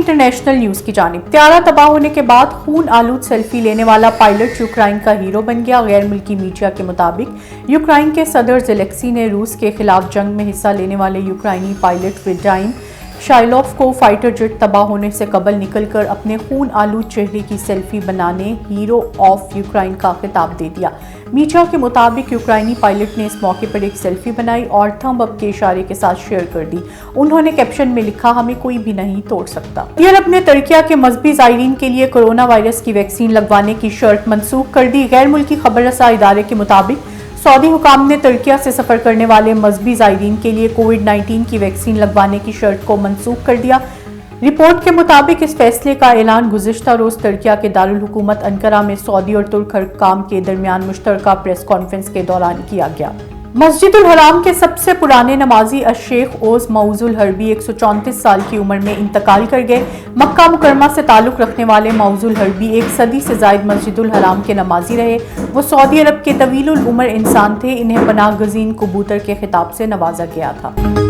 International news की जानिब। त्यारा तबाह होने के बाद खून आलूद सेल्फी लेने वाला पायलट यूक्रेन का हीरो बन गया। गैर मुल्की मीडिया के मुताबिक यूक्रेन के सदर ज़ेलेंस्की ने रूस के खिलाफ जंग में हिस्सा लेने वाले यूक्रेनी पायलट विडाइम शाइलोव को फाइटर जेट तबाह होने से कबल निकलकर अपने खून आलूद चेहरे की सेल्फी बनाने हीरो ऑफ यूक्रेन का खिताब दे दिया। मीडिया के मुताबिक यूक्रेनी पायलट ने इस मौके पर एक सेल्फी बनाई और थंब अप के इशारे के साथ शेयर कर दी। उन्होंने कैप्शन में लिखा, हमें कोई भी नहीं तोड़ सकता। यूरोप ने तुर्की के मजहबी ज़ायरीन के लिए कोरोना वायरस की वैक्सीन लगवाने की शर्त मनसूख कर दी। गैर मुल्की खबर रसा इदारे के मुताबिक सऊदी हुकाम ने तुर्की से सफ़र करने वाले मजहबी ज़ायरीन के लिए कोविड-19 की वैक्सीन लगवाने की शर्त को मनसूख कर दिया। रिपोर्ट के मुताबिक इस फैसले का ऐलान गुज़िश्ता रोज़ तुर्की के दारुल हुकूमत अंकारा में सऊदी और तुर्क हुक्काम के दरमियान मुश्तरका प्रेस कॉन्फ्रेंस के दौरान किया गया। मस्जिदुल हराम के सबसे पुराने नमाजी शेख ओज मऊजुल हरबी 134 साल की उम्र में इंतकाल कर गए। मक्का मुकरमा से ताल्लुक़ रखने वाले मऊजुल हरबी एक सदी से ज़ायद मस्जिदुल हराम के नमाजी रहे। वो सऊदी अरब के तवीलुल उम्र इंसान थे। इन्हें पनाह गज़ीन कबूतर के खिताब से नवाजा गया था।